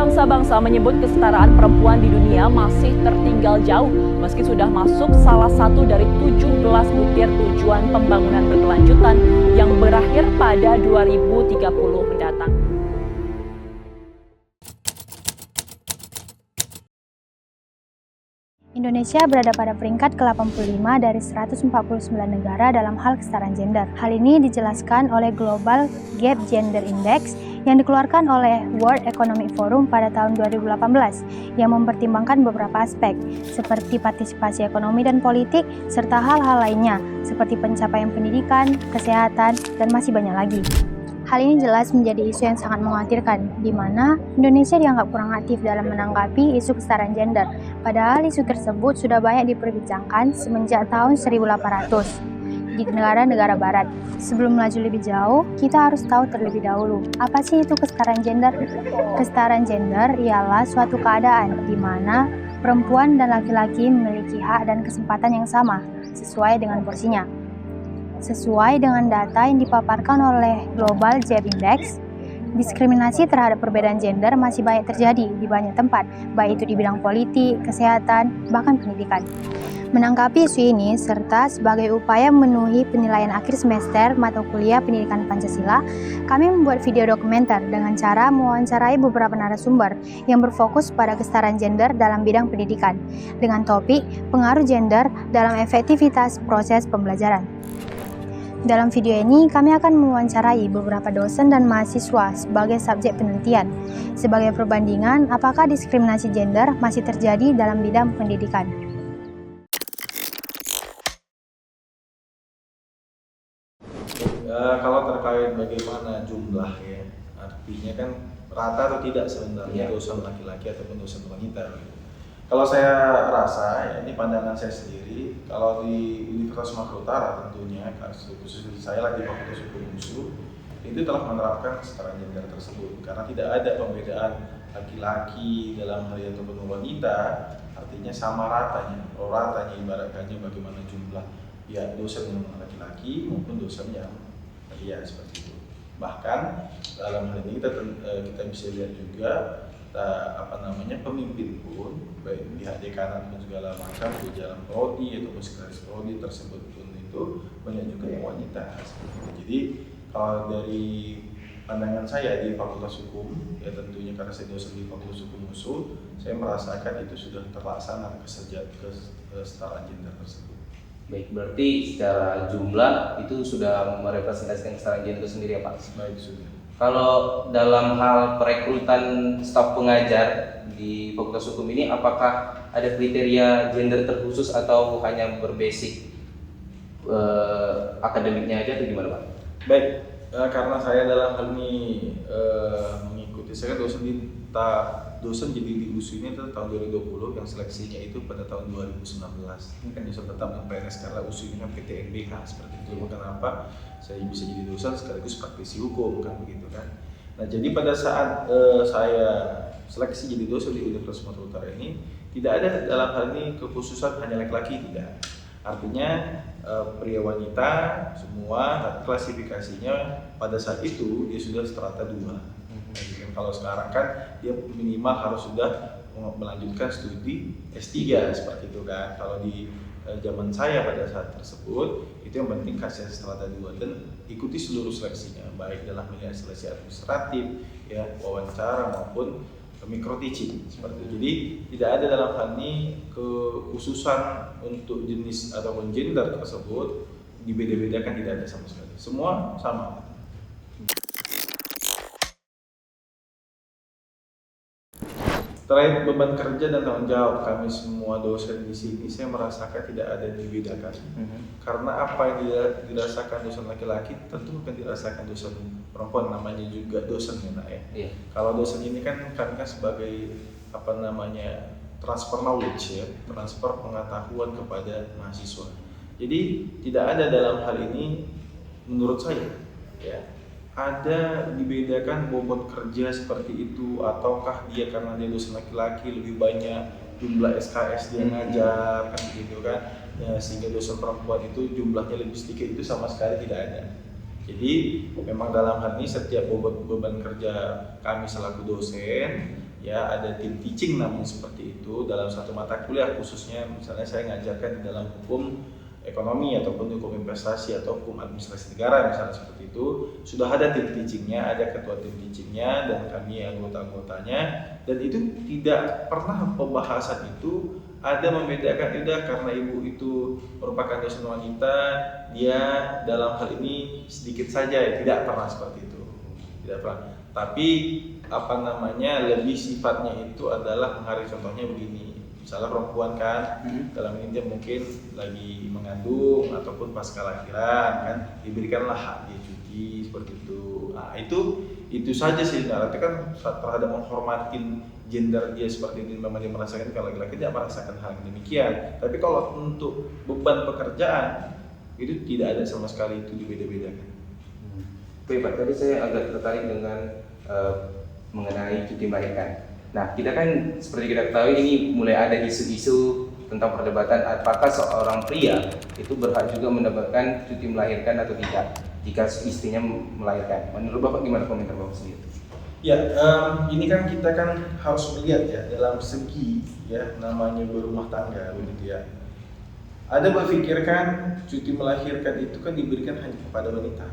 bangsa-bangsa menyebut kesetaraan perempuan di dunia masih tertinggal jauh meski sudah masuk salah satu dari 17 butir tujuan pembangunan berkelanjutan yang berakhir pada 2030 mendatang. Indonesia berada pada peringkat ke-85 dari 149 negara dalam hal kesetaraan gender. Hal ini dijelaskan oleh Global Gap Gender Index yang dikeluarkan oleh World Economic Forum pada tahun 2018 yang mempertimbangkan beberapa aspek seperti partisipasi ekonomi dan politik serta hal-hal lainnya seperti pencapaian pendidikan, kesehatan, dan masih banyak lagi. Hal ini jelas menjadi isu yang sangat mengkhawatirkan, di mana Indonesia dianggap kurang aktif dalam menanggapi isu kesetaraan gender. Padahal isu tersebut sudah banyak diperbincangkan semenjak tahun 1800 di negara-negara barat. Sebelum melaju lebih jauh, kita harus tahu terlebih dahulu, apa sih itu kesetaraan gender? Kesetaraan gender ialah suatu keadaan di mana perempuan dan laki-laki memiliki hak dan kesempatan yang sama, sesuai dengan porsinya. Sesuai dengan data yang dipaparkan oleh Global Gap Index, diskriminasi terhadap perbedaan gender masih banyak terjadi di banyak tempat, baik itu di bidang politik, kesehatan, bahkan pendidikan. Menanggapi isu ini, serta sebagai upaya memenuhi penilaian akhir semester mata kuliah pendidikan Pancasila, kami membuat video dokumenter dengan cara mewawancarai beberapa narasumber yang berfokus pada kesetaraan gender dalam bidang pendidikan, dengan topik pengaruh gender dalam efektivitas proses pembelajaran. Dalam video ini, kami akan mewawancarai beberapa dosen dan mahasiswa sebagai subjek penelitian. Sebagai perbandingan, apakah diskriminasi gender masih terjadi dalam bidang pendidikan? Kalau terkait bagaimana jumlah ya, artinya kan rata atau tidak sebenarnya dosen laki-laki ataupun dosen wanita. Kalau saya rasa, ya, ini pandangan saya sendiri, kalau di Universitas Sumatera Utara tentunya, khusus di saya lagi di Fakultas Hukum UNSU, itu telah menerapkan kesetaraan gender tersebut. Karena tidak ada pembedaan laki-laki dalam hal ataupun wanita, artinya sama ratanya, ratanya ibaratkannya bagaimana jumlah ya dosen yang laki-laki maupun dosen yang pria seperti itu. Bahkan dalam hal ini kita bisa lihat juga pemimpin pun baik pihak dekanan pun segala macam di dalam prodi ataupun sekretaris prodi tersebut pun itu banyak juga yang wanita seperti itu. Jadi kalau dari pandangan saya di Fakultas Hukum ya tentunya karena saya dosen di Fakultas Hukum UNSU, saya merasakan itu sudah terlaksana kesetaraan gender tersebut. Baik, berarti secara jumlah itu sudah merepresentasikan kesetaraan gender itu sendiri ya Pak? Baik, sudah. Kalau dalam hal perekrutan staf pengajar di Fakultas Hukum ini, apakah ada kriteria gender terkhusus atau hanya berbasic akademiknya aja atau gimana Pak? Baik, karena saya dalam hal ini mengikuti, saya kan dosen jadi di UNSU ini tahun 2020 yang seleksinya itu pada tahun 2019. Ini kan dosen tetap dan PNS karena UNSU ini kan PTNBH seperti itu. Kenapa saya bisa jadi dosen sekaligus praktisi hukum kan begitu kan. Nah jadi pada saat saya seleksi jadi dosen di Universitas Sumatera Utara ini tidak ada dalam hal ini kekhususan hanya laki-laki, tidak. Artinya pria wanita semua, tapi klasifikasinya pada saat itu dia sudah strata 2. Kalau sekarang kan dia minimal harus sudah melanjutkan studi S3 seperti itu kan. Kalau di zaman saya pada saat tersebut itu yang penting kasih strata 2 dan ikuti seluruh seleksinya baik dalam melihat seleksi administratif ya, wawancara maupun micro teaching seperti itu. Jadi tidak ada dalam hal ini kekhususan untuk jenis ataupun gender tersebut dibeda-bedakan, tidak ada sama sekali. Semua sama. Terkait beban kerja dan tanggung jawab kami semua dosen di sini, saya merasakan tidak ada yang dibedakan. Karena apa yang dirasakan dosen laki-laki tentu bukan dirasakan dosen perempuan, namanya juga dosen ya nak ya. Iya. Kalau dosen ini kan kami kan sebagai transfer knowledge ya, transfer pengetahuan kepada mahasiswa. Jadi tidak ada dalam hal ini menurut saya ya ada dibedakan bobot kerja seperti itu, ataukah dia karena dia dosen laki-laki lebih banyak jumlah SKS dia ngajar kan gitu kan ya, sehingga dosen perempuan itu jumlahnya lebih sedikit, itu sama sekali tidak ada. Jadi memang dalam hal ini setiap beban kerja kami selaku dosen ya ada tim teaching namanya seperti itu dalam satu mata kuliah khususnya misalnya saya ngajarkan di dalam hukum ekonomi ataupun hukum investasi atau hukum administrasi negara misalnya seperti itu sudah ada tim teachingnya, ada ketua tim teachingnya dan kami anggota-anggotanya dan itu tidak pernah pembahasan itu ada membedakan udah karena ibu itu merupakan dosen wanita dia dalam hal ini sedikit saja tidak pernah seperti itu tidak pernah tapi lebih sifatnya itu adalah menghargai contohnya begini misalnya perempuan kan dalam ini dia mungkin lagi mengandung ataupun pasca lahiran kan diberikanlah hak dia cuti seperti itu. Nah itu saja sih. Nah, itu kan terhadap menghormatin gender dia seperti ini memang dia merasakan kalau laki-laki dia merasakan hal yang demikian. Tapi kalau untuk beban pekerjaan itu tidak ada sama sekali itu dibeda-bedakan. Baik Pak, tadi saya agak tertarik dengan mengenai cuti melahirkan. Nah, kita kan seperti kita ketahui ini mulai ada isu-isu tentang perdebatan apakah seorang pria itu berhak juga mendapatkan cuti melahirkan atau tidak jika istrinya melahirkan. Menurut Bapak gimana komentar Bapak sendiri? Ya, ini kan kita kan harus melihat ya dalam segi ya namanya berumah tangga begitu ya. Ada berpikirkan cuti melahirkan itu kan diberikan hanya kepada wanita.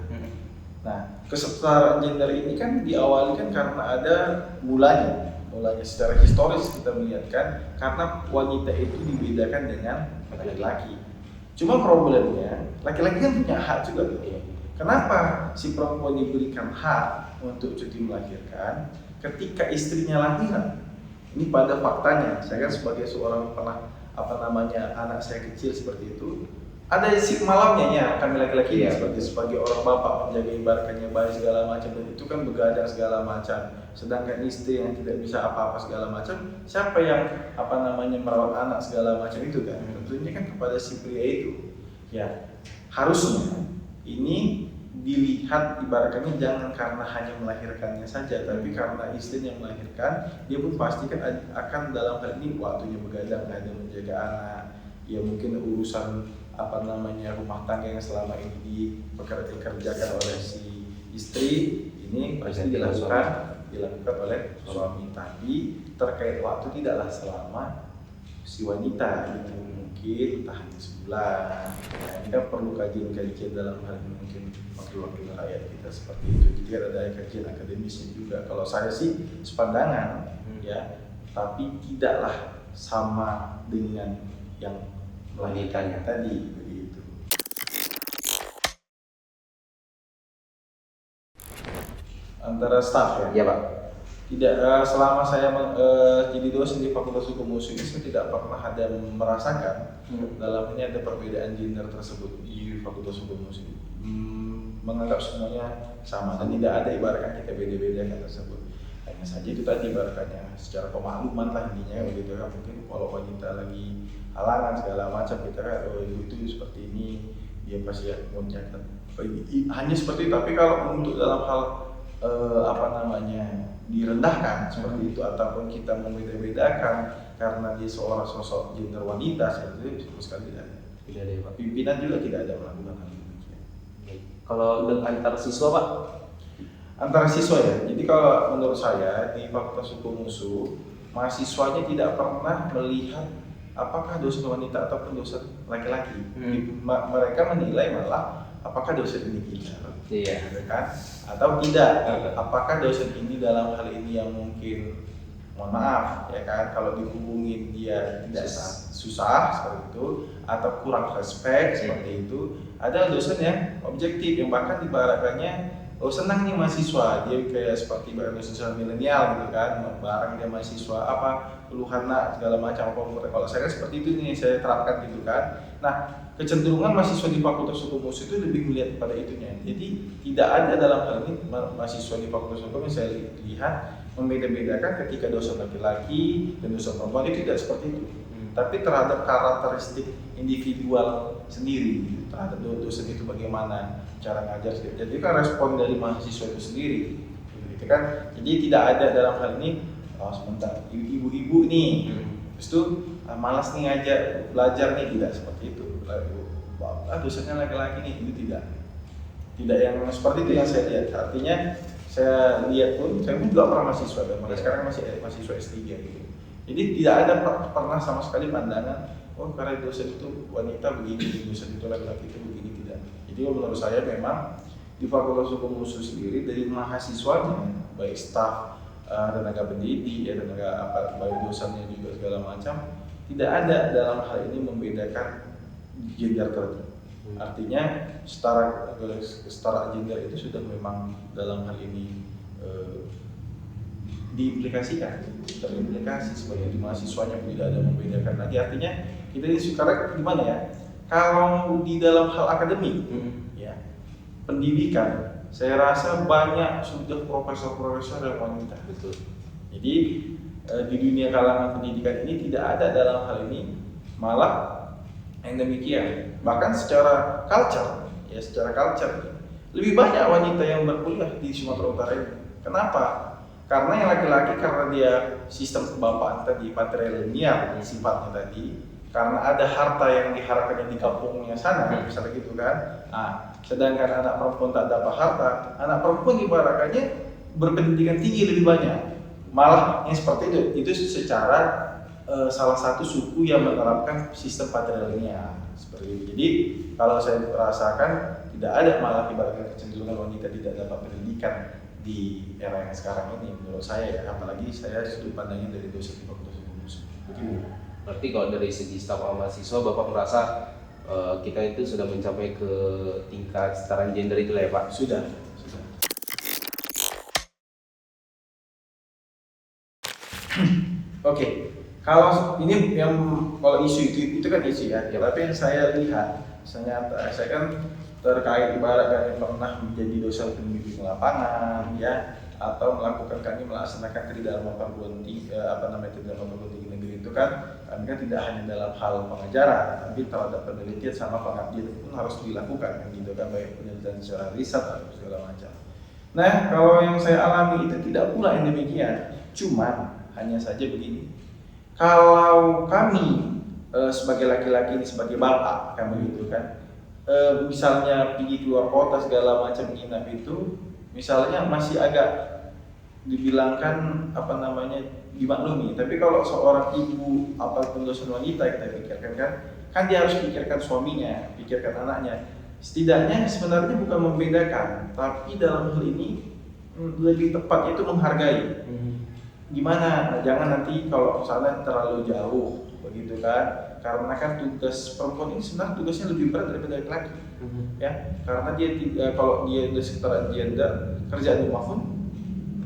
Nah, kesetaraan gender ini kan diawali kan karena ada mulanya secara historis kita melihatkan karena wanita itu dibedakan dengan laki-laki. Cuma problemnya laki-laki kan punya hak juga gitu. Kenapa si perempuan diberikan hak untuk cuti melahirkan ketika istrinya lahiran? Ini pada faktanya, saya kan sebagai seorang anak saya kecil seperti itu ada isi malamnya ya kami laki-laki sebagai orang bapak menjaga ibaratnya bayi segala macam dan itu kan begadang segala macam sedangkan istri yang tidak bisa apa-apa segala macam siapa yang merawat anak segala macam itu kan tentunya kan kepada si pria itu ya harusnya ini dilihat ibaratnya jangan karena hanya melahirkannya saja tapi karena istri yang melahirkan dia pun pasti kan akan dalam hal ini waktunya begadang ada menjaga anak ya mungkin urusan rumah tangga yang selama ini dikerjakan oleh si istri ini pasti dilakukan oleh suami tapi terkait waktu tidaklah selama si wanita itu mungkin entah hanya sebulan nah, ini kan perlu kajian-kajian dalam hal ini mungkin wakil-wakil rakyat kita seperti itu jadi ada kajian akademisnya juga kalau saya sih sepandangan ya tapi tidaklah sama dengan yang wanitanya tadi begitu. Antara staf ya? Iya Pak. Tidak selama saya jadi dosen di Fakultas Hukum USU ini saya tidak pernah ada merasakan dalam ini ada perbedaan gender tersebut di Fakultas Hukum USU. Menganggap semuanya sama dan tidak ada ibaratkan kita beda-beda tersebut. Hanya saja itu tadi ibaratnya secara pemakluman lah intinya begitu kan mungkin kalau wanita lagi halangan segala macam kita kan ibu itu seperti ini dia pasti mengucapkan hanya seperti itu tapi kalau untuk dalam hal direndahkan seperti itu ataupun kita membeda-bedakan karena dia seorang sosok gender wanita seperti itu sama sekali tidak ada Pak. Pimpinan juga tidak ada melakukan hal demikian. Kalau antar siswa Pak? Antara siswa ya, jadi kalau menurut saya di Fakultas Hukum USU mahasiswanya tidak pernah melihat apakah dosen wanita ataupun dosen laki-laki. Mereka menilai malah apakah dosen ini gila, kan? Atau tidak? Apakah dosen ini dalam hal ini yang mungkin, mohon maaf, ya kan? Kalau dihubungin dia tidak susah seperti itu, atau kurang respect seperti itu. Ada dosen yang objektif yang bahkan dibaratkannya senang nih mahasiswa dia kayak seperti mahasiswa milenial gitu kan barang dia mahasiswa keluhan segala macam kalau saya kan seperti itu nih saya terapkan gitu kan nah kecenderungan mahasiswa di Fakultas Hukum USU itu lebih melihat pada itunya jadi tidak ada dalam hal ini mahasiswa di Fakultas Hukum yang saya lihat membeda-bedakan ketika dosen laki-laki dan dosen perempuan itu tidak seperti itu tapi terhadap karakteristik individual sendiri terhadap dosen itu bagaimana cara ngajar jadi kan respon dari mahasiswa itu sendiri gitu kan jadi tidak ada dalam hal ini sebentar ibu-ibu nih terus tuh malas nih ngajar belajar nih tidak seperti itu dosennya laki-laki nih itu tidak yang seperti itu yang saya lihat artinya saya lihat pun, saya pun juga pernah mahasiswa dan sekarang masih mahasiswa S3 gitu. Jadi tidak ada pernah sama sekali pandangan, oh karena dosen itu wanita begini, dosen itu laki-laki itu begini, tidak. Jadi menurut saya memang di Fakultas Hukum UNSUR sendiri dari mahasiswanya, baik staf, tenaga pendidik, tenaga baik dosennya juga segala macam, tidak ada dalam hal ini membedakan gender tadi. Artinya setara gender itu sudah memang dalam hal ini terimplikasi sebagai di mahasiswanya tidak ada membedakan lagi. Artinya kita ini sekarang gimana ya? Kalau di dalam hal akademik, ya pendidikan, saya rasa banyak sudah profesor-profesor yang wanita. Betul. Jadi di dunia kalangan pendidikan ini tidak ada dalam hal ini, malah yang demikian. Bahkan secara culture lebih banyak wanita yang berkuliah di Sumatera Utara ini. Kenapa? Karena yang laki-laki karena dia sistem kebapaan tadi patrilineal sifatnya tadi, karena ada harta yang diharapkannya di kampungnya sana, misalnya gitu kan. Nah, sedangkan anak perempuan tak dapat harta, anak perempuan ibaratnya berpendidikan tinggi lebih banyak. Malah yang seperti itu secara salah satu suku yang menerapkan sistem patrilineal seperti itu. Jadi kalau saya rasakan tidak ada malah ibaratnya kecenderungan wanita tidak dapat pendidikan di era yang sekarang ini menurut saya ya, apalagi saya sudut pandangnya dari dosen di Fakultas Hukum begitu. Berarti kalau dari segi staf mahasiswa Bapak merasa kita itu sudah mencapai ke tingkat kesetaraan gender itu lah ya Pak? Sudah. Oke. Kalau ini yang kalau isu itu kan isu ya. Tapi yang saya lihat, saya kan terkait ibarat kami pernah menjadi dosen pembimbing lapangan, ya, atau kami melaksanakan kedalam perguruan tinggi negeri itu kan, kami kan tidak hanya dalam hal pengajaran, tapi terhadap penelitian sama pengabdian pun harus dilakukan, kan gitu kan, baik penelitian secara riset atau segala macam. Nah, kalau yang saya alami itu tidak pula yang demikian, cuman hanya saja begini. Kalau kami sebagai laki-laki ini sebagai bapak kami gitu kan, misalnya pergi keluar kota segala macam nginap itu, misalnya masih agak dibilangkan dimaklumi. Tapi kalau seorang ibu apapun dosen wanita kita pikirkan kan dia harus pikirkan suaminya, pikirkan anaknya. Setidaknya sebenarnya bukan membedakan, tapi dalam hal ini lebih tepat itu menghargai. Gimana? Jangan nanti kalau misalnya terlalu jauh begitu kan, karena kan tugas perempuan ini sebenarnya tugasnya lebih berat daripada laki-laki, ya, karena dia kalau dia setara gender kerjaan rumah pun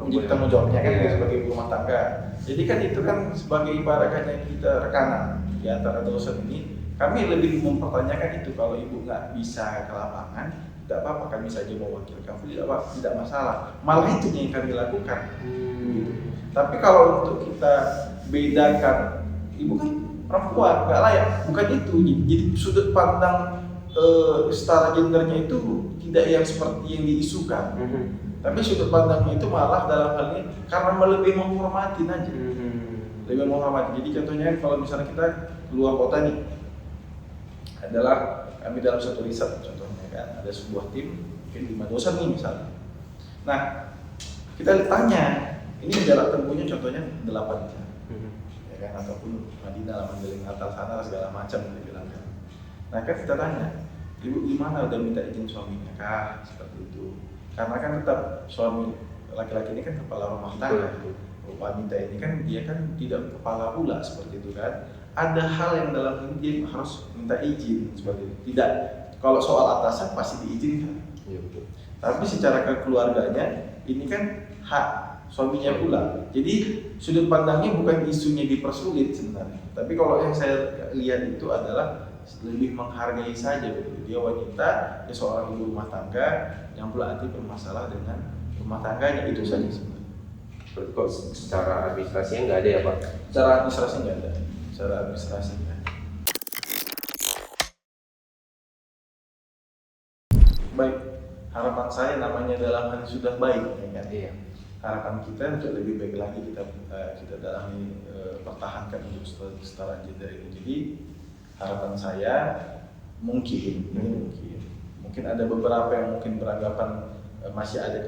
menjadi tanggung jawabnya kan sebagai ibu rumah tangga. Jadi kan itu kan sebagai ibaratnya kita rekanan di antara dosen ini, kami lebih mempertanyakan itu. Kalau ibu nggak bisa ke lapangan, tidak apa-apa, kami saja mewakilkan, tidak masalah. Malah itu yang kami lakukan. Gitu. Tapi kalau untuk kita bedakan, ibu kan perempuan, nggak layak, bukan itu. Jadi sudut pandang setara gendernya itu tidak yang seperti yang diisukan. Tapi sudut pandangnya itu malah dalam hal ini karena lebih menghormati aja. Lebih menghormati. Jadi contohnya kalau misalnya kita keluar kota nih, adalah kami dalam satu riset contohnya kan, ada sebuah tim mungkin 5 dosen nih misalnya. Nah, kita tanya, ini jarak tempuhnya contohnya 8 jam, ya kan, ataupun Madinah, Mandailing, atas sana segala macam dibilangkan. Nah kan kita tanya, ibu gimana udah minta izin suaminya kah? Seperti itu. Karena kan tetap suami laki-laki ini kan kepala rumah tangga, wanita ini kan dia kan tidak kepala pula seperti itu kan. Ada hal yang dalam ini dia harus minta izin seperti itu. Tidak, kalau soal atasan pasti diizinkan. Iya betul. Tapi secara kekeluarganya ini kan hak suaminya pula. Jadi sudut pandangnya bukan isunya dipersulit sebenarnya. Tapi kalau yang saya lihat itu adalah lebih menghargai saja begitu. Dia wanita, dia seorang ibu rumah tangga yang pula nanti bermasalah dengan rumah tangganya, itu saja sebenarnya. Berarti kok secara administrasinya nggak ada ya Pak? Secara administrasi nggak ada. Secara administrasi nggak ada. Baik, harapan saya namanya dalam hal sudah baik, ya kan? Iya. Harapan kita untuk lebih baik lagi kita dalam ini pertahankan untuk kesetaraan gender ini. Jadi harapan saya mungkin ada beberapa yang mungkin beranggapan masih ada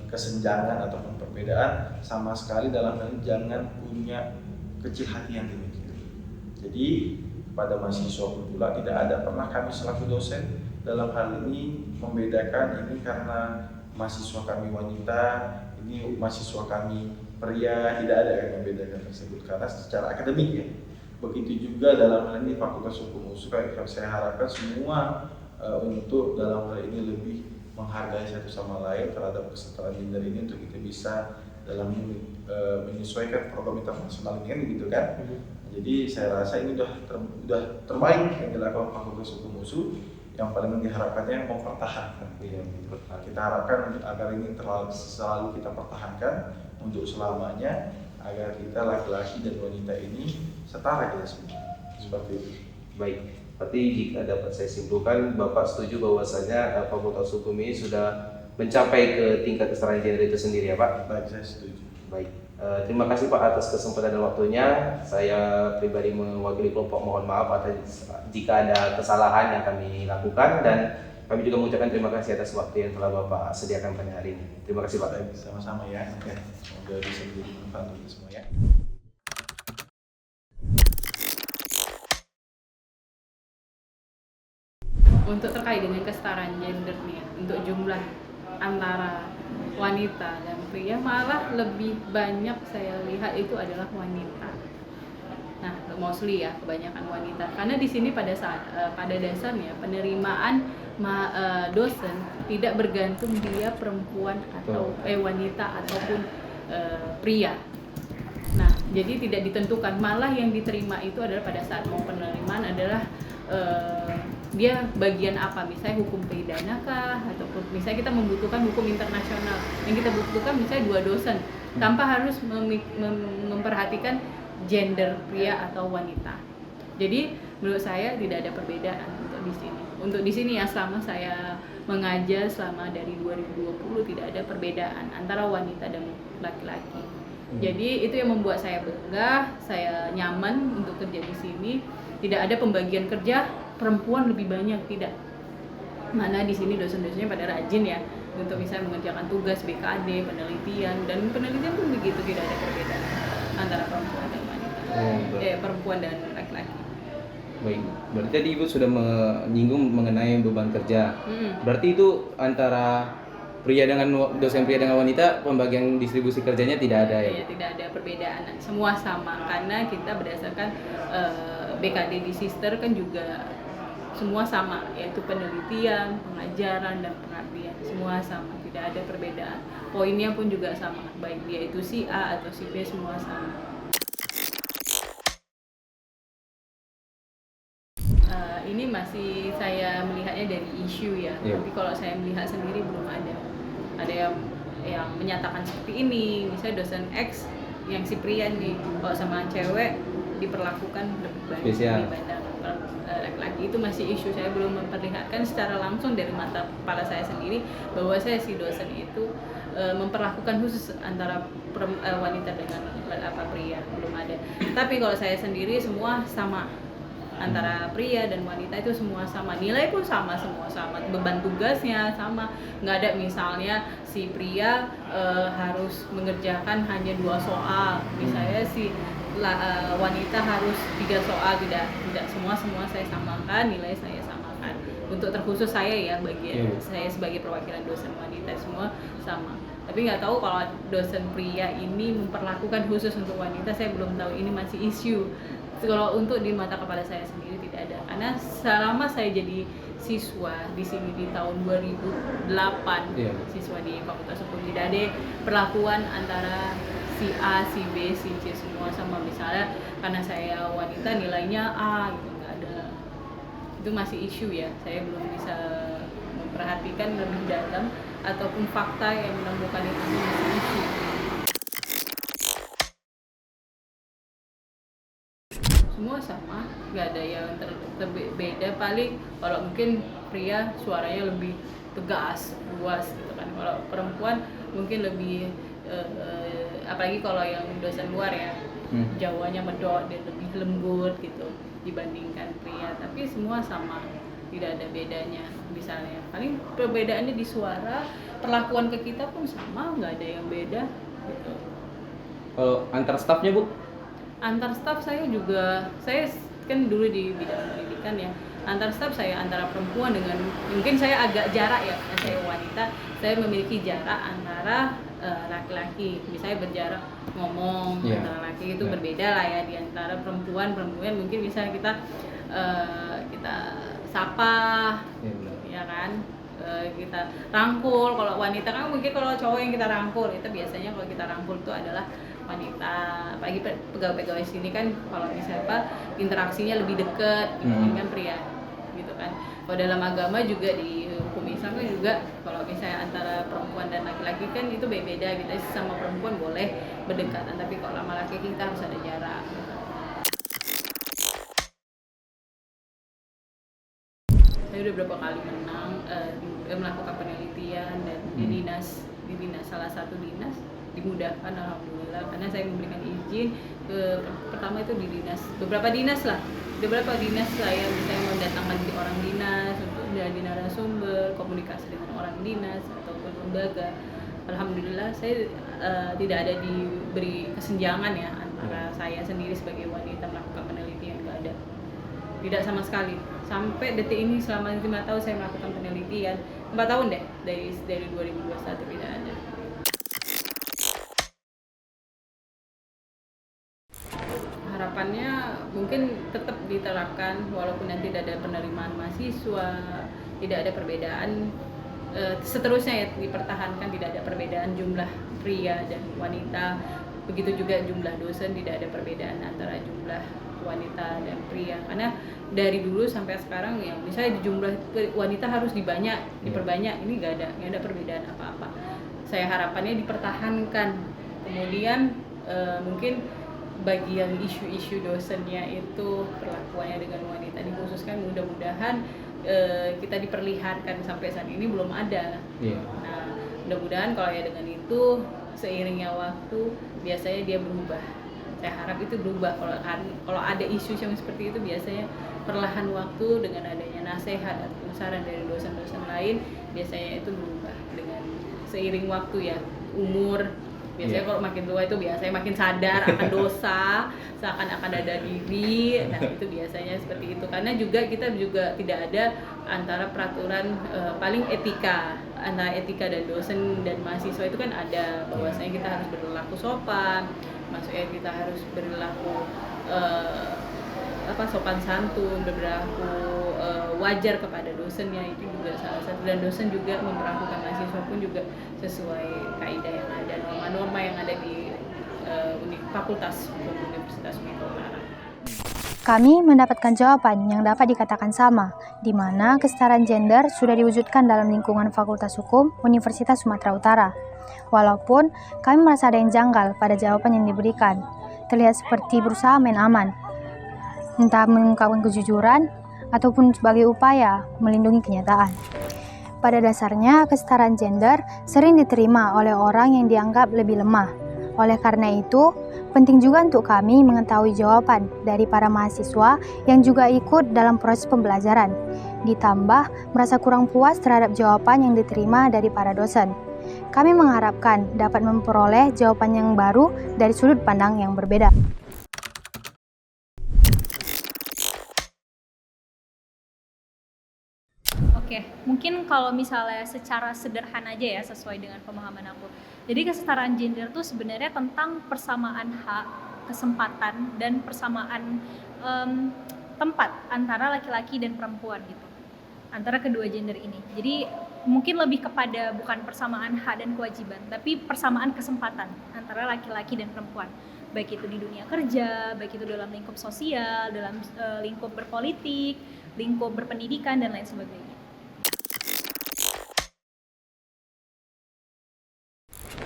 kesenjangan ataupun perbedaan, sama sekali dalam hal ini jangan punya kecil hati yang demikian. Jadi pada mahasiswa pun pula tidak ada pernah kami selaku dosen dalam hal ini membedakan ini karena mahasiswa kami wanita, ini mahasiswa kami pria, tidak ada yang membedakan tersebut karena secara akademik ya. Begitu juga dalam hal ini Fakultas Hukum UNSUK, saya harapkan semua untuk dalam hal ini lebih menghargai satu sama lain terhadap kesetaraan gender ini untuk kita bisa dalam menyesuaikan program internasional ini kan gitu kan. Jadi saya rasa ini udah terbaik yang dilakukan Fakultas Hukum UNSUK. Yang paling diharapkannya mempertahankan. Kita harapkan agar ini selalu kita pertahankan untuk selamanya, agar kita laki-laki dan wanita ini setara kita semua. Seperti itu. Baik, berarti jika dapat saya simpulkan, Bapak setuju bahwasanya Fakultas Hukum ini sudah mencapai ke tingkat kesetaraan gender itu sendiri ya Pak? Baik, saya setuju. Baik, terima kasih Pak atas kesempatan dan waktunya. Saya pribadi mewakili kelompok mohon maaf atas jika ada kesalahan yang kami lakukan, dan kami juga mengucapkan terima kasih atas waktu yang telah Bapak sediakan pada hari ini. Terima kasih Pak. Baik, sama-sama ya. Semoga bisa menjadi manfaat untuk semua ya. Untuk terkait dengan kesetaraan gender nih ya, untuk jumlah antara wanita dan pria malah lebih banyak saya lihat itu adalah wanita. Nah, mostly ya kebanyakan wanita. Karena di sini pada dasarnya penerimaan dosen tidak bergantung dia perempuan atau wanita ataupun pria. Nah, jadi tidak ditentukan. Malah yang diterima itu adalah pada saat mau penerimaan adalah dia bagian apa, misalnya hukum pidana kah, ataupun misalnya kita membutuhkan hukum internasional, yang kita butuhkan misalnya 2 dosen tanpa harus memperhatikan gender pria atau wanita. Jadi menurut saya tidak ada perbedaan untuk di sini. Untuk di sini ya, selama saya mengajar selama dari 2020 tidak ada perbedaan antara wanita dan laki-laki. Jadi itu yang membuat saya bangga, saya nyaman untuk kerja di sini. Tidak ada pembagian kerja perempuan lebih banyak, tidak. Mana di sini dosen-dosennya pada rajin ya untuk misalnya mengerjakan tugas BKD, penelitian, dan penelitian pun begitu, tidak ada perbedaan antara perempuan dan wanita. Perempuan dan laki-laki. Baik, berarti tadi Ibu sudah menyinggung mengenai beban kerja. Berarti itu antara pria dengan dosen pria dengan wanita, pembagian distribusi kerjanya tidak ada ya? Iya, tidak ada perbedaan, semua sama karena kita berdasarkan BKD di Sister kan juga semua sama, yaitu penelitian, pengajaran, dan pengabdian, semua sama, tidak ada perbedaan. Poinnya pun juga sama, baik dia itu si A atau si B, semua sama. Ini masih saya melihatnya dari isu ya, tapi kalau saya melihat sendiri belum ada yang menyatakan seperti ini. Misalnya dosen X yang si pria nih, kalau sama cewek diperlakukan lebih baik dibanding laki-laki, itu masih isu. Saya belum memperlihatkan secara langsung dari mata kepala saya sendiri bahwa saya si dosen itu memperlakukan khusus antara wanita dengan pria, belum ada. Tapi kalau saya sendiri semua sama, antara pria dan wanita itu semua sama, nilai pun sama, semua sama, beban tugasnya sama. Nggak ada misalnya si pria harus mengerjakan hanya 2 soal, misalnya si wanita harus 3 soal, tidak, semua saya samakan, nilai saya samakan. Untuk terkhusus saya ya, bagian saya sebagai perwakilan dosen wanita semua sama. Tapi nggak tahu kalau dosen pria ini memperlakukan khusus untuk wanita, saya belum tahu, ini masih isu. Kalau untuk di mata kepala saya sendiri tidak ada, karena selama saya jadi siswa di sini di tahun 2008, siswa di Fakultas Hukum, tidak ada perlakuan antara si A, si B, si C, semua sama. Misalnya karena saya wanita nilainya A gitu, nggak ada. Itu masih isu ya, saya belum bisa memperhatikan lebih dalam ataupun fakta yang menemukan itu masih isu. Semua sama, nggak ada yang beda. Paling kalau mungkin pria suaranya lebih tegas, luas gitu kan. Kalau perempuan mungkin lebih apalagi kalau yang dosen luar ya, Jawanya medok dan lebih lembut gitu dibandingkan pria. Tapi semua sama, tidak ada bedanya misalnya. Paling perbedaannya di suara, perlakuan ke kita pun sama, nggak ada yang beda gitu. Kalau antar stafnya Bu? Antar staf saya kan dulu di bidang pendidikan ya. Antar staf saya antara perempuan dengan, mungkin saya agak jarak ya, karena saya wanita, saya memiliki jarak antara laki-laki. Misalnya berjarak ngomong antara laki itu berbeda lah ya, di antara perempuan mungkin misalnya kita sapa, ya kan, kita rangkul. Kalau wanita kan mungkin, kalau cowok yang kita rangkul itu biasanya, kalau kita rangkul itu adalah wanita. Apalagi pegawai-pegawai sini kan kalau misalnya interaksinya lebih dekat dibandingkan pria gitu kan. Kalau dalam agama juga, di hukum Islam kan juga, kalau misalnya antara perempuan dan laki-laki kan itu beda gitu. Sama perempuan boleh berdekatan, tapi kalau sama laki-laki kita harus ada jarak. Saya udah berapa kali menang, melakukan penelitian dan di dinas salah satu dinas dimudahkan alhamdulillah, karena saya memberikan izin pertama itu di beberapa dinas saya misalnya mendatangkan orang dinas untuk menjadi narasumber, komunikasi dengan orang dinas ataupun lembaga. Alhamdulillah saya tidak ada diberi kesenjangan ya antara saya sendiri sebagai wanita melakukan penelitian, nggak ada, tidak sama sekali. Sampai detik ini selama 5 tahun saya melakukan penelitian, 4 tahun deh dari 2021 tidak ada. Harapannya mungkin tetap diterapkan walaupun nanti tidak ada penerimaan mahasiswa, tidak ada perbedaan, seterusnya ya dipertahankan, tidak ada perbedaan jumlah pria dan wanita, begitu juga jumlah dosen, tidak ada perbedaan antara jumlah wanita dan pria, karena dari dulu sampai sekarang ya misalnya jumlah wanita harus diperbanyak, ini nggak ada perbedaan apa-apa. Saya harapannya dipertahankan, kemudian mungkin bagian isu-isu dosennya itu perlakuannya dengan wanita dikhususkan, mudah-mudahan kita diperlihatkan. Sampai saat ini belum ada. Nah, mudah-mudahan kalau ya dengan itu seiringnya waktu biasanya dia berubah. Saya harap itu berubah. Kalau ada isu yang seperti itu biasanya perlahan waktu dengan adanya nasihat atau saran dari dosen-dosen lain biasanya itu berubah dengan seiring waktu ya, umur. Biasanya kalau makin tua itu biasanya makin sadar akan dosa, seakan-akan ada diri. Nah itu biasanya seperti itu, karena kita juga tidak ada antara peraturan paling etika antara etika dan dosen dan mahasiswa itu kan ada, bahwasanya kita harus berlaku sopan, maksudnya kita harus berlaku sopan santun, berlaku wajar kepada dosennya, itu juga salah satu. Dan dosen juga memperlakukan mahasiswa pun juga sesuai kaidah yang ada, norma-norma yang ada di Fakultas Hukum Universitas Sumatera Utara. Kami mendapatkan jawaban yang dapat dikatakan sama, di mana kesetaraan gender sudah diwujudkan dalam lingkungan Fakultas Hukum Universitas Sumatera Utara. Walaupun kami merasa ada yang janggal pada jawaban yang diberikan, terlihat seperti berusaha main aman, entah mengungkapkan kejujuran ataupun sebagai upaya melindungi kenyataan. Pada dasarnya, kesetaraan gender sering diterima oleh orang yang dianggap lebih lemah. Oleh karena itu, penting juga untuk kami mengetahui jawaban dari para mahasiswa yang juga ikut dalam proses pembelajaran, ditambah merasa kurang puas terhadap jawaban yang diterima dari para dosen. Kami mengharapkan dapat memperoleh jawaban yang baru dari sudut pandang yang berbeda. Oke, mungkin kalau misalnya secara sederhana aja ya, sesuai dengan pemahaman aku. Jadi kesetaraan gender itu sebenarnya tentang persamaan hak, kesempatan, dan persamaan tempat antara laki-laki dan perempuan gitu, antara kedua gender ini. Jadi mungkin lebih kepada bukan persamaan hak dan kewajiban, tapi persamaan kesempatan antara laki-laki dan perempuan. Baik itu di dunia kerja, baik itu dalam lingkup sosial, dalam lingkup berpolitik, lingkup berpendidikan, dan lain sebagainya.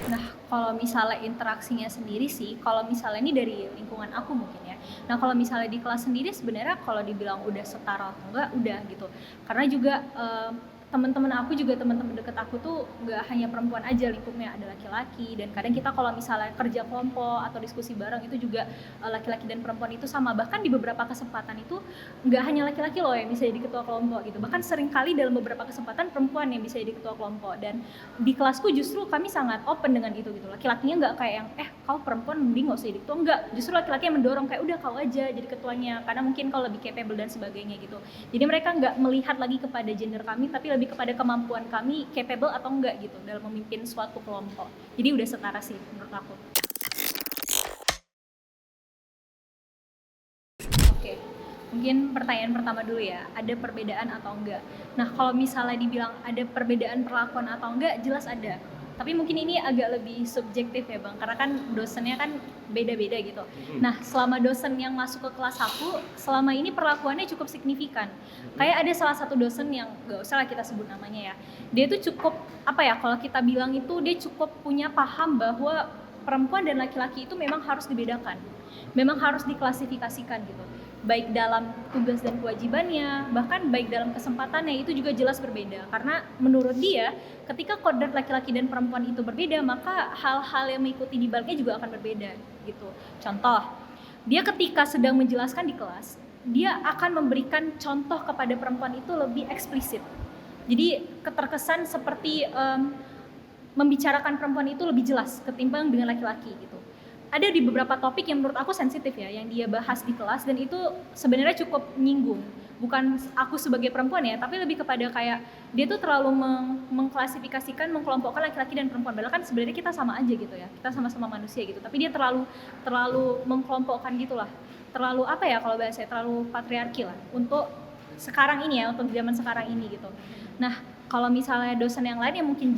Nah, kalau misalnya interaksinya sendiri sih, kalau misalnya ini dari lingkungan aku mungkin ya. Nah, kalau misalnya di kelas sendiri sebenarnya kalau dibilang udah setara atau enggak, udah gitu. Karena juga teman-teman aku juga, teman-teman deket aku tuh nggak hanya perempuan aja lingkupnya, ada laki-laki. Dan kadang kita kalau misalnya kerja kelompok atau diskusi bareng itu juga laki-laki dan perempuan itu sama. Bahkan di beberapa kesempatan itu nggak hanya laki-laki loh yang bisa jadi ketua kelompok gitu, bahkan seringkali dalam beberapa kesempatan perempuan yang bisa jadi ketua kelompok. Dan di kelasku justru kami sangat open dengan itu gitu. Laki-lakinya nggak kayak yang kau perempuan mending nggak usah jadi ketua, enggak, justru laki-laki yang mendorong kayak udah kau aja jadi ketuanya karena mungkin kau lebih capable dan sebagainya gitu. Jadi mereka nggak melihat lagi kepada gender kami, tapi lebih kepada kemampuan kami capable atau enggak gitu dalam memimpin suatu kelompok. Jadi udah setara sih menurut aku. Oke, mungkin pertanyaan pertama dulu ya, ada perbedaan atau enggak? Nah, kalau misalnya dibilang ada perbedaan perlakuan atau enggak, jelas ada. Tapi mungkin ini agak lebih subjektif ya Bang, karena kan dosennya kan beda-beda gitu. Nah, selama dosen yang masuk ke kelas aku, selama ini perlakuannya cukup signifikan. Kayak ada salah satu dosen yang gak usah lah kita sebut namanya ya. Dia tuh cukup, kalau kita bilang itu dia cukup punya paham bahwa perempuan dan laki-laki itu memang harus dibedakan. Memang harus diklasifikasikan gitu. Baik dalam tugas dan kewajibannya, bahkan baik dalam kesempatannya itu juga jelas berbeda. Karena menurut dia, ketika kodrat laki-laki dan perempuan itu berbeda, maka hal-hal yang mengikuti di baliknya juga akan berbeda gitu. Contoh, dia ketika sedang menjelaskan di kelas, dia akan memberikan contoh kepada perempuan itu lebih eksplisit. Jadi keterkesan seperti membicarakan perempuan itu lebih jelas ketimbang dengan laki-laki gitu. Ada di beberapa topik yang menurut aku sensitif ya, yang dia bahas di kelas, dan itu sebenarnya cukup nyinggung. Bukan aku sebagai perempuan ya, tapi lebih kepada kayak dia tuh terlalu mengklasifikasikan, mengkelompokkan laki-laki dan perempuan. Padahal kan sebenarnya kita sama aja gitu ya, kita sama-sama manusia gitu. Tapi dia terlalu mengkelompokkan gitulah. Terlalu kalau bahasanya terlalu patriarki lah untuk sekarang ini ya, untuk zaman sekarang ini gitu. Nah, kalau misalnya dosen yang lain yang mungkin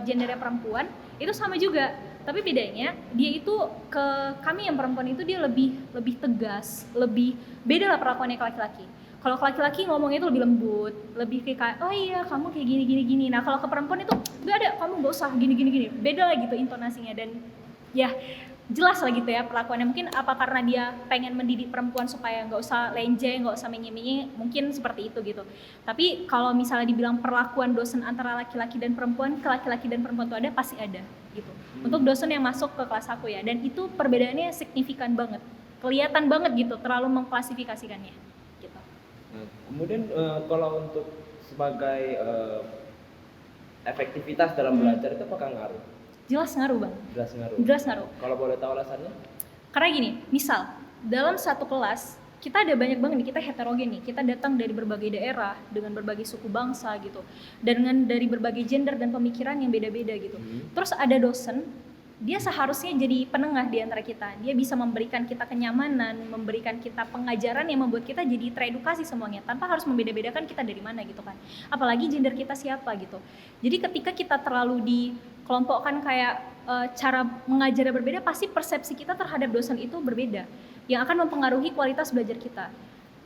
gendernya perempuan, itu sama juga. Tapi bedanya dia itu ke kami yang perempuan itu dia lebih tegas, lebih beda lah perlakuannya ke laki-laki. Kalau ke laki-laki ngomongnya itu lebih lembut, lebih kayak oh iya kamu kayak gini. Nah kalau ke perempuan itu nggak ada, kamu nggak usah gini. Beda lah gitu intonasinya, dan ya jelas lah gitu ya perlakuannya. Mungkin apa karena dia pengen mendidik perempuan supaya nggak usah lenje, nggak usah menye-menye, mungkin seperti itu gitu. Tapi kalau misalnya dibilang perlakuan dosen antara laki-laki dan perempuan, ke laki-laki dan perempuan itu ada, pasti ada gitu. Untuk dosen yang masuk ke kelas aku ya, dan itu perbedaannya signifikan banget, kelihatan banget gitu, terlalu mengklasifikasikannya gitu. Kemudian kalau untuk sebagai efektivitas dalam belajar itu apakah ngaruh? Jelas ngaruh Bang. Jelas ngaruh. Kalau boleh tahu alasannya? Karena gini, misal dalam satu kelas kita ada banyak banget nih, kita heterogen nih, kita datang dari berbagai daerah dengan berbagai suku bangsa gitu, dan dengan dari berbagai gender dan pemikiran yang beda-beda gitu. Terus ada dosen, dia seharusnya jadi penengah di antara kita. Dia bisa memberikan kita kenyamanan, memberikan kita pengajaran yang membuat kita jadi teredukasi semuanya, tanpa harus membeda-bedakan kita dari mana gitu kan. Apalagi gender kita siapa gitu. Jadi ketika kita terlalu dikelompokkan kayak cara mengajarnya berbeda, pasti persepsi kita terhadap dosen itu berbeda, yang akan mempengaruhi kualitas belajar kita.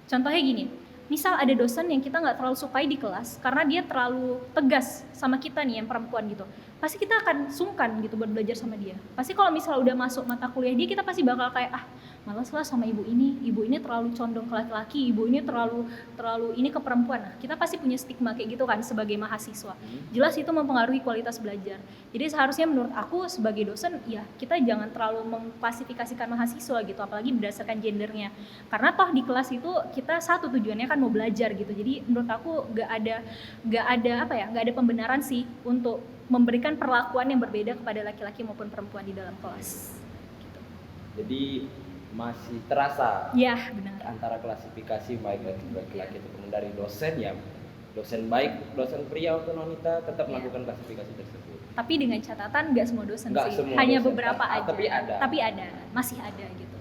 Contohnya gini, misal ada dosen yang kita nggak terlalu sukai di kelas karena dia terlalu tegas sama kita nih yang perempuan gitu, pasti kita akan sungkan gitu buat belajar sama dia. Pasti kalau misalnya udah masuk mata kuliah dia, kita pasti bakal kayak malas lah sama ibu ini terlalu condong ke laki-laki, ibu ini terlalu ini ke perempuan. Nah, kita pasti punya stigma kayak gitu kan sebagai mahasiswa. Jelas itu mempengaruhi kualitas belajar. Jadi seharusnya menurut aku sebagai dosen ya kita jangan terlalu mengklasifikasikan mahasiswa gitu, apalagi berdasarkan gendernya. Karena toh di kelas itu kita satu tujuannya kan mau belajar gitu. Jadi menurut aku nggak ada pembenaran sih untuk memberikan perlakuan yang berbeda kepada laki-laki maupun perempuan di dalam kelas. Gitu. Jadi masih terasa ya benar antara klasifikasi baik laki-laki ataupun dari dosen ya, dosen baik, dosen pria maupun wanita tetap melakukan klasifikasi tersebut. Tapi dengan catatan nggak semua dosen nggak sih, semua hanya dosen, beberapa aja. Tapi ada, masih ada gitu.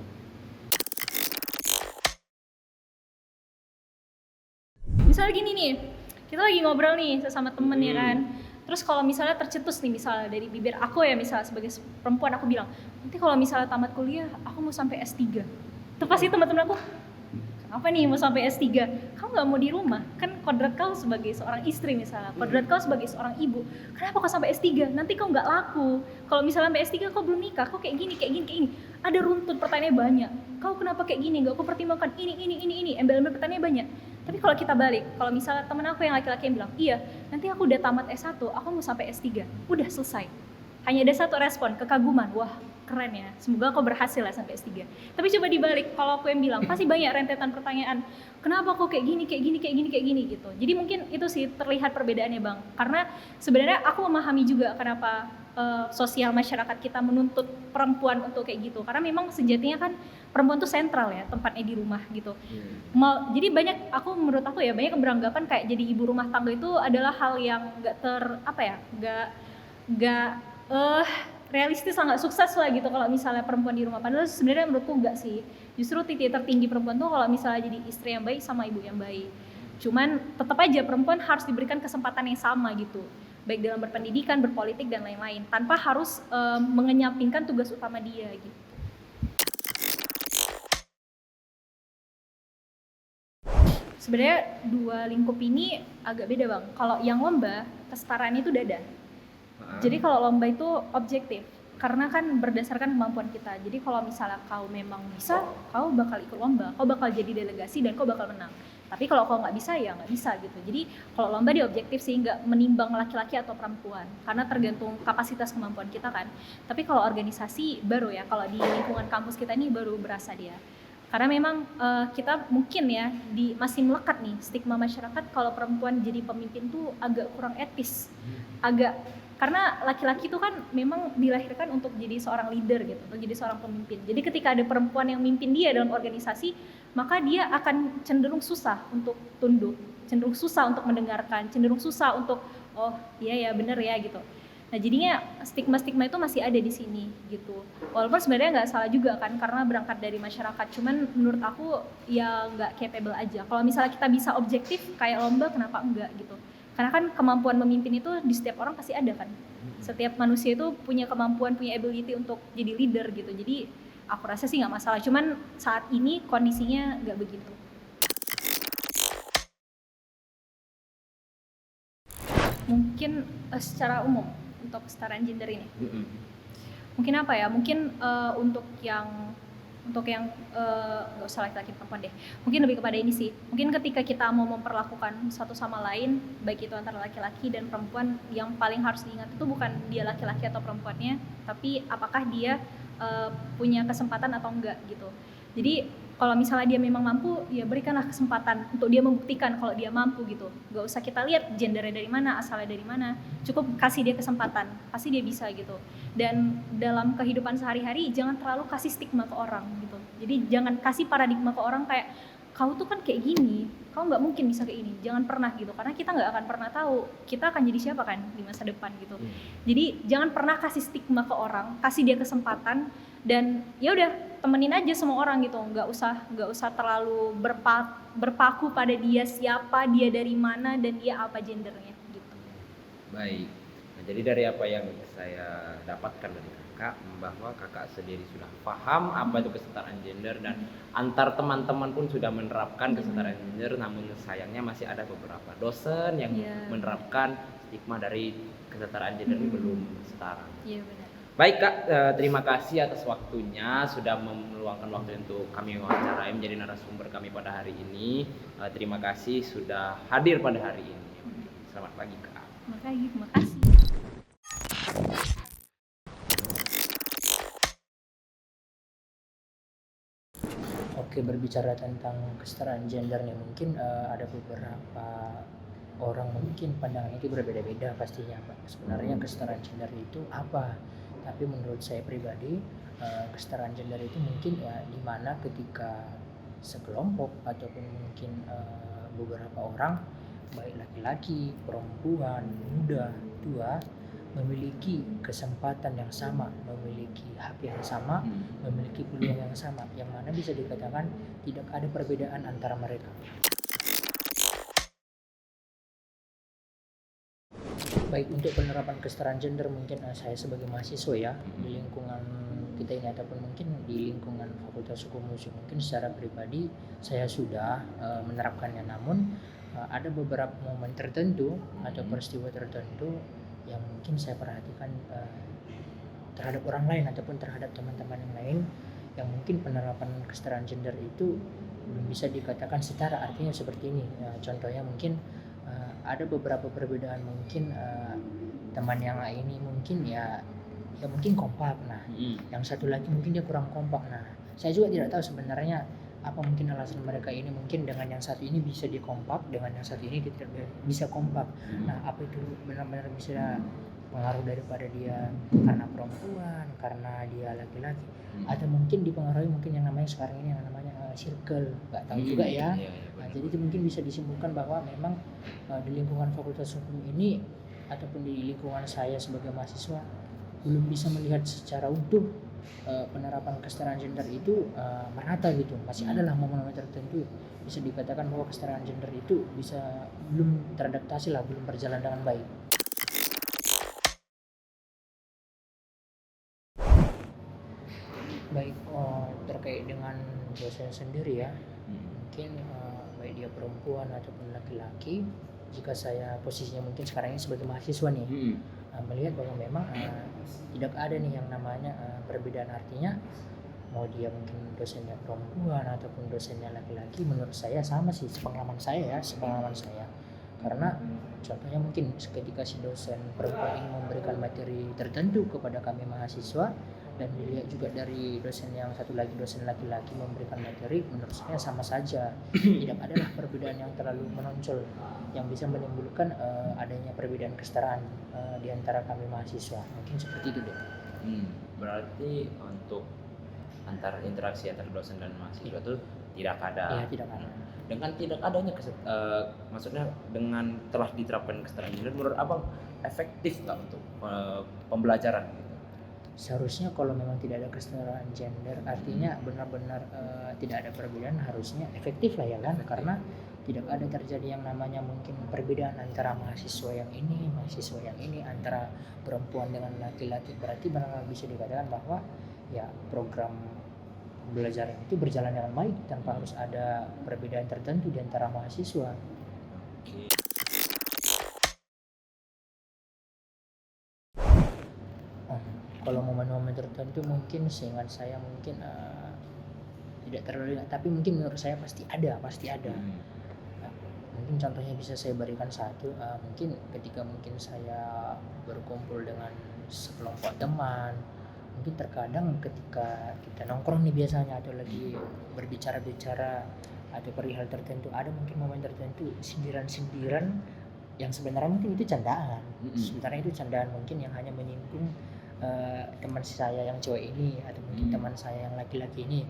Misalnya gini nih, kita lagi ngobrol nih sesama temen ya kan. Terus kalau misalnya tercetus nih, misalnya dari bibir aku ya, misalnya sebagai perempuan aku bilang, nanti kalau misalnya tamat kuliah aku mau sampai S3. Terus pasti teman-teman aku, kenapa nih mau sampai S3? Kamu gak mau di rumah? Kan kodrat kau sebagai seorang istri misalnya, kodrat kau sebagai seorang ibu, kenapa kau sampai S3? Nanti kau gak laku. Kalau misalnya sampai S3 kau belum nikah, kau kayak gini. Ada runtut pertanyaannya banyak. Kau kenapa kayak gini? Gak kau pertimbangkan ini. Embel-embel pertanyaannya banyak. Tapi kalau kita balik, kalau misalnya temen aku yang laki-laki yang bilang, iya nanti aku udah tamat S1, aku mau sampai S3, udah selesai. Hanya ada satu respon, kekaguman, wah keren ya, semoga aku berhasil ya sampai S3. Tapi coba dibalik, kalau aku yang bilang, pasti banyak rentetan pertanyaan, kenapa kok kayak gini gitu. Jadi mungkin itu sih terlihat perbedaannya Bang, karena sebenarnya aku memahami juga kenapa sosial masyarakat kita menuntut perempuan untuk kayak gitu, karena memang sejatinya kan perempuan tuh sentral ya tempatnya di rumah gitu. Jadi menurut aku ya banyak beranggapan kayak jadi ibu rumah tangga itu adalah hal yang nggak realistis lah, nggak sukses lah gitu kalau misalnya perempuan di rumah. Padahal sebenarnya menurutku enggak sih, justru titik tertinggi perempuan tuh kalau misalnya jadi istri yang baik sama ibu yang baik. Cuman tetap aja perempuan harus diberikan kesempatan yang sama gitu, baik dalam berpendidikan, berpolitik dan lain-lain, tanpa harus mengenyampingkan tugas utama dia gitu. Sebenarnya dua lingkup ini agak beda Bang. Kalau yang lomba, kesetaraan itu dada. Jadi kalau lomba itu objektif, karena kan berdasarkan kemampuan kita. Jadi kalau misalnya kau memang bisa, kau bakal ikut lomba, kau bakal jadi delegasi dan kau bakal menang. Tapi kalau kau nggak bisa ya nggak bisa gitu. Jadi kalau lomba dia objektif sih, nggak menimbang laki-laki atau perempuan, karena tergantung kapasitas kemampuan kita kan. Tapi kalau organisasi baru ya, kalau di lingkungan kampus kita ini baru berasa dia. Karena memang kita mungkin ya masih melekat nih stigma masyarakat kalau perempuan jadi pemimpin tuh agak kurang etis, karena laki-laki itu kan memang dilahirkan untuk jadi seorang leader gitu, untuk jadi seorang pemimpin. Jadi ketika ada perempuan yang mimpin dia dalam organisasi, maka dia akan cenderung susah untuk tunduk, cenderung susah untuk mendengarkan, cenderung susah untuk oh iya ya bener ya gitu. Nah jadinya stigma-stigma itu masih ada di sini gitu. Walaupun sebenarnya nggak salah juga kan, karena berangkat dari masyarakat. Cuman menurut aku ya nggak capable aja. Kalau misalnya kita bisa objektif kayak lomba, kenapa enggak gitu? Karena kan kemampuan memimpin itu di setiap orang pasti ada kan. Setiap manusia itu punya kemampuan, punya ability untuk jadi leader gitu. Jadi aku rasa sih nggak masalah. Cuman saat ini kondisinya nggak begitu. Mungkin secara umum untuk kesetaraan gender ini. Mungkin apa ya? Mungkin untuk yang nggak usah laki-laki perempuan deh, mungkin lebih kepada ini sih, mungkin ketika kita mau memperlakukan satu sama lain, baik itu antara laki-laki dan perempuan, yang paling harus diingat itu bukan dia laki-laki atau perempuannya, tapi apakah dia punya kesempatan atau enggak gitu. Jadi kalau misalnya dia memang mampu, ya berikanlah kesempatan untuk dia membuktikan kalau dia mampu gitu. Gak usah kita lihat gendernya dari mana, asalnya dari mana, cukup kasih dia kesempatan, pasti dia bisa gitu. Dan dalam kehidupan sehari-hari jangan terlalu kasih stigma ke orang gitu. Jadi jangan kasih paradigma ke orang kayak kau tuh kan kayak gini, kau nggak mungkin bisa kayak ini. Jangan pernah gitu, karena kita nggak akan pernah tahu kita akan jadi siapa kan di masa depan gitu. Jadi jangan pernah kasih stigma ke orang, kasih dia kesempatan, dan ya udah temenin aja semua orang gitu. Nggak usah terlalu berpaku pada dia siapa, dia dari mana, dan dia apa gendernya gitu. Baik. Nah, jadi dari apa yang saya dapatkan dari kakak, bahwa kakak sendiri sudah paham apa itu kesetaraan gender, dan antar teman-teman pun sudah menerapkan kesetaraan gender, namun sayangnya masih ada beberapa dosen yang menerapkan stigma dari kesetaraan gender ini belum setara. Iya benar. Baik Kak, terima kasih atas waktunya, sudah meluangkan waktu untuk kami wawancarai menjadi narasumber kami pada hari ini. Terima kasih sudah hadir pada hari ini. Selamat pagi Kak. Terima kasih. Oke, berbicara tentang kesetaraan gender nih, mungkin ada beberapa orang mungkin pandangan itu berbeda-beda pastinya Pak. Sebenarnya kesetaraan gender itu apa? Tapi menurut saya pribadi, kesetaraan gender itu mungkin ya dimana ketika sekelompok ataupun mungkin beberapa orang, baik laki-laki, perempuan, muda, tua, memiliki kesempatan yang sama, memiliki hak yang sama, memiliki peluang yang sama, yang mana bisa dikatakan tidak ada perbedaan antara mereka. Baik, untuk penerapan kesetaraan gender mungkin saya sebagai mahasiswa ya di lingkungan kita ini ataupun mungkin di lingkungan Fakultas Hukum Musik, mungkin secara pribadi saya sudah menerapkannya, namun ada beberapa momen tertentu atau peristiwa tertentu yang mungkin saya perhatikan terhadap orang lain ataupun terhadap teman-teman yang lain, yang mungkin penerapan kesetaraan gender itu belum bisa dikatakan setara, artinya seperti ini. Contohnya mungkin ada beberapa perbedaan, mungkin teman yang ini mungkin ya mungkin kompak, nah yang satu lagi mungkin dia kurang kompak. Nah saya juga tidak tahu sebenarnya apa mungkin alasan mereka ini, mungkin dengan yang satu ini bisa dikompak, dengan yang satu ini dia tidak bisa kompak. Nah apa itu benar-benar bisa pengaruh daripada dia karena perempuan, karena dia laki-laki, atau mungkin dipengaruhi mungkin yang namanya sekarang ini yang namanya circle, nggak tahu juga ya. Nah, jadi itu mungkin bisa disimpulkan bahwa memang di lingkungan Fakultas Hukum ini ataupun di lingkungan saya sebagai mahasiswa belum bisa melihat secara utuh penerapan kesetaraan gender itu merata gitu. Masih adalah momen-momen tertentu bisa dikatakan bahwa kesetaraan gender itu belum teradaptasi lah, belum berjalan dengan baik. Baik, terkait dengan dosen sendiri ya, mungkin baik dia perempuan ataupun laki-laki, jika saya posisinya mungkin sekarang ini sebagai mahasiswa nih, melihat bahwa memang tidak ada nih yang namanya perbedaan, artinya mau dia mungkin dosennya perempuan ataupun dosennya laki-laki, menurut saya sama sih, sepengalaman saya. Karena contohnya mungkin ketika si dosen perempuan ini memberikan materi tertentu kepada kami mahasiswa, dan dilihat juga dari dosen yang satu lagi, dosen laki-laki memberikan materi, menurut saya sama saja. Tidak adalah perbedaan yang terlalu menonjol yang bisa menimbulkan adanya perbedaan kesetaraan di antara kami mahasiswa. Mungkin seperti itu deh. Berarti untuk interaksi antara dosen dan mahasiswa itu tidak ada. Iya, tidak ada. Dengan tidak adanya maksudnya dengan telah diterapkan kesetaraan gender, menurut abang efektif nggak untuk pembelajaran? Seharusnya kalau memang tidak ada kesetaraan gender, artinya benar-benar tidak ada perbedaan, harusnya efektif lah ya kan, karena tidak ada terjadi yang namanya mungkin perbedaan antara mahasiswa yang ini, antara perempuan dengan laki-laki. Berarti benar-benar bisa dikatakan bahwa ya program pembelajaran itu berjalan dengan baik tanpa harus ada perbedaan tertentu di antara mahasiswa. Kalau momen-momen tertentu mungkin seingat saya mungkin tidak terlalu, tapi mungkin menurut saya pasti ada. Mungkin contohnya bisa saya berikan satu, mungkin ketika mungkin saya berkumpul dengan sekelompok teman, mungkin terkadang ketika kita nongkrong nih biasanya atau lagi berbicara-bicara ada perihal tertentu, ada mungkin momen tertentu sindiran-sindiran yang sebenarnya mungkin itu candaan. Sebenarnya itu candaan mungkin yang hanya menyinggung teman saya yang cewek ini atau mungkin teman saya yang laki-laki ini.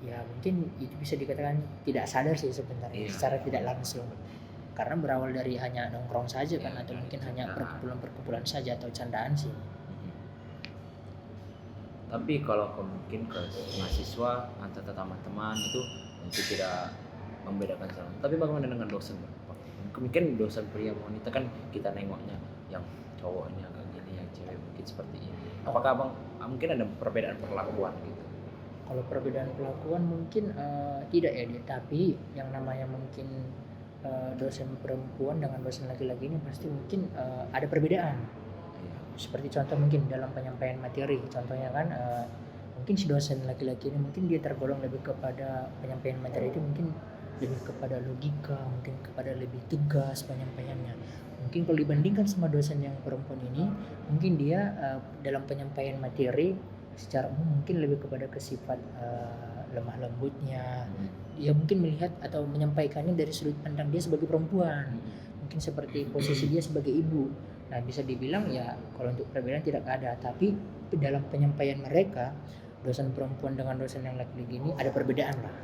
Ya mungkin itu bisa dikatakan tidak sadar sih sebenarnya, secara tidak langsung, karena berawal dari hanya nongkrong saja kan, atau mungkin hanya perkumpulan saja atau candaan sih. Tapi kalau mungkin ke mahasiswa atau teman-teman itu mungkin tidak membedakan sama. Tapi bagaimana dengan dosen? Mungkin dosen pria wanita kan kita nengoknya yang cowoknya agak gini, yang cewek mungkin seperti ini. Apakah abang mungkin ada perbedaan perlakuan gitu? Kalau perbedaan perlakuan mungkin tidak ya, tapi yang namanya mungkin dosen perempuan dengan dosen laki-laki ini pasti mungkin ada perbedaan. Seperti contoh mungkin dalam penyampaian materi, contohnya kan mungkin si dosen laki-laki ini mungkin dia tergolong lebih kepada penyampaian materi itu mungkin lebih kepada logika, mungkin kepada lebih tegas penyampaiannya. Mungkin kalau dibandingkan sama dosen yang perempuan ini, mungkin dia dalam penyampaian materi secara umum mungkin lebih kepada kesifat lemah lembutnya. Dia mungkin melihat atau menyampaikannya dari sudut pandang dia sebagai perempuan, mungkin seperti posisi dia sebagai ibu. Nah bisa dibilang ya kalau untuk perbedaan tidak ada, tapi dalam penyampaian mereka dosen perempuan dengan dosen yang laki-laki ini ada perbedaan lah.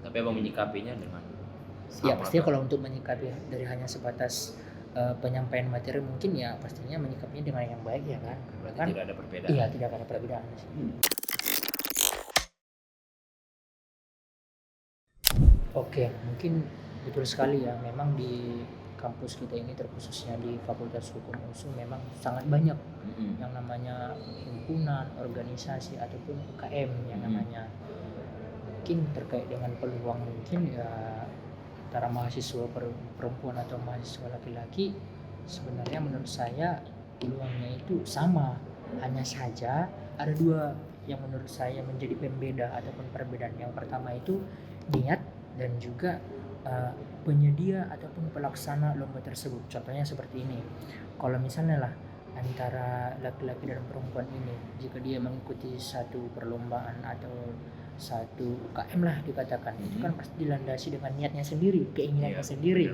Tapi abang menyikapinya dengan ya pastinya kalau untuk menyikapi dari hanya sebatas penyampaian materi mungkin ya pastinya menyikapinya dengan yang baik ya kan. Berarti kan tidak ada perbedaan. Iya, tidak ada perbedaan. Oke, mungkin betul sekali ya, memang di kampus kita ini terkhususnya di Fakultas Hukum UNSU memang sangat banyak yang namanya himpunan, organisasi ataupun UKM yang namanya. Mungkin terkait dengan peluang mungkin ya antara mahasiswa perempuan atau mahasiswa laki-laki, sebenarnya menurut saya peluangnya itu sama, hanya saja ada dua yang menurut saya menjadi pembeda ataupun perbedaan. Yang pertama itu niat dan juga penyedia ataupun pelaksana lomba tersebut. Contohnya seperti ini, kalau misalnya lah antara laki-laki dan perempuan ini, jika dia mengikuti satu perlombaan atau satu UKM lah dikatakan, itu kan pasti dilandasi dengan niatnya sendiri, keinginannya sendiri.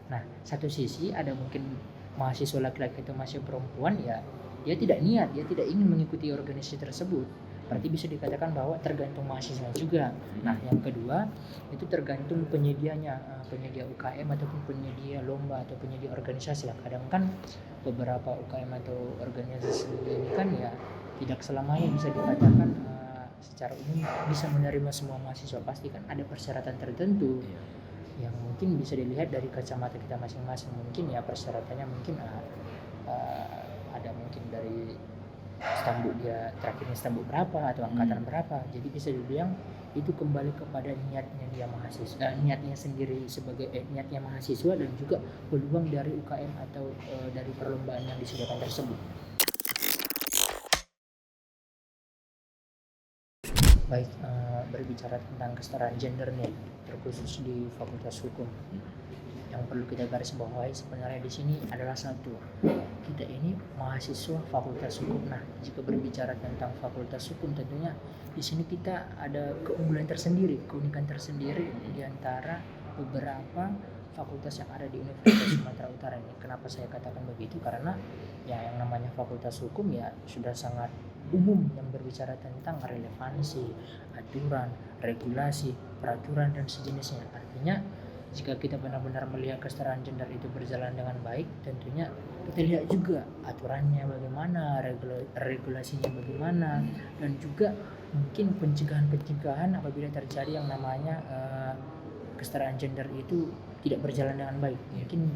Nah, satu sisi ada mungkin mahasiswa laki-laki atau mahasiswa perempuan, ya dia tidak niat, dia tidak ingin mengikuti organisasi tersebut. Berarti bisa dikatakan bahwa tergantung mahasiswa juga. Nah, yang kedua itu tergantung penyedianya, penyedia UKM ataupun penyedia lomba atau penyedia organisasi lah. Kadang kan beberapa UKM atau organisasi ini kan ya tidak selamanya bisa dikatakan secara umum bisa menerima semua mahasiswa. Pasti kan ada persyaratan tertentu yang mungkin bisa dilihat dari kacamata kita masing-masing. Mungkin ya persyaratannya mungkin ada mungkin dari stambuk dia terakhirnya stambuk berapa atau angkatan berapa. Jadi bisa dibilang itu kembali kepada niatnya dia mahasiswa, niatnya sendiri sebagai niatnya mahasiswa dan juga peluang dari UKM atau dari perlombaan yang disediakan tersebut. Baik, berbicara tentang kesetaraan gender nih, terkhusus di Fakultas Hukum. Yang perlu kita garis bawahi sebenarnya di sini adalah satu, kita ini mahasiswa Fakultas Hukum. Nah, jika berbicara tentang Fakultas Hukum, tentunya di sini kita ada keunggulan tersendiri, keunikan tersendiri di antara beberapa fakultas yang ada di Universitas Sumatera Utara ini. Kenapa saya katakan begitu? Karena ya yang namanya Fakultas Hukum ya sudah sangat umum yang berbicara tentang relevansi, aturan, regulasi, peraturan dan sejenisnya. Artinya jika kita benar-benar melihat kesetaraan gender itu berjalan dengan baik, tentunya kita lihat juga aturannya bagaimana, regulasinya bagaimana, dan juga mungkin pencegahan-pencegahan apabila terjadi yang namanya kesetaraan gender itu tidak berjalan dengan baik. Mungkin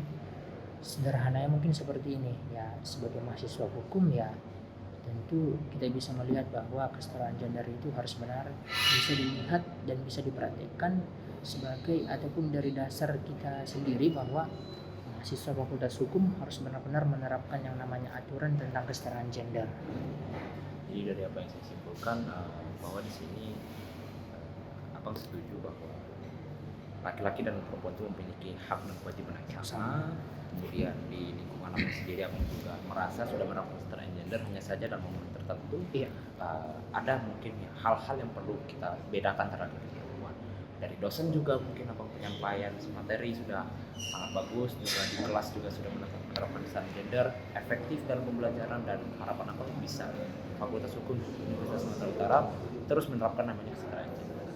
sederhananya mungkin seperti ini ya, sebagai mahasiswa hukum ya tentu kita bisa melihat bahwa kesetaraan gender itu harus benar bisa dilihat dan bisa diperhatikan sebagai ataupun dari dasar kita sendiri bahwa mahasiswa Fakultas Hukum harus benar-benar menerapkan yang namanya aturan tentang kesetaraan gender. Jadi dari apa yang saya simpulkan bahwa di sini abang setuju bahwa laki-laki dan perempuan itu memiliki hak dan kewajiban yang sama. Kemudian di lingkungan abang sendiri abang juga merasa sudah menerapkan kesetaraan gender, hanya saja dalam momen tertentu ada mungkin ya, hal-hal yang perlu kita bedakan terhadap perempuan. Dari dosen juga mungkin abang penyampaian materi sudah sangat bagus, juga di kelas juga sudah menerapkan kesetaraan gender efektif dalam pembelajaran, dan harapan abang bisa Fakultas Hukum Universitas Sumatera Utara terus menerapkan namanya kesetaraan gender.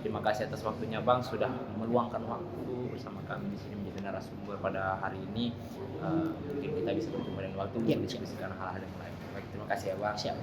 Terima kasih atas waktunya Bang, sudah meluangkan waktu bersama kami di sini menjadi narasumber pada hari ini. Mungkin kita bisa bertemu dengan waktu untuk mendiskusikan hal-hal yang lain. Baik, terima kasih ya Bang. Siap.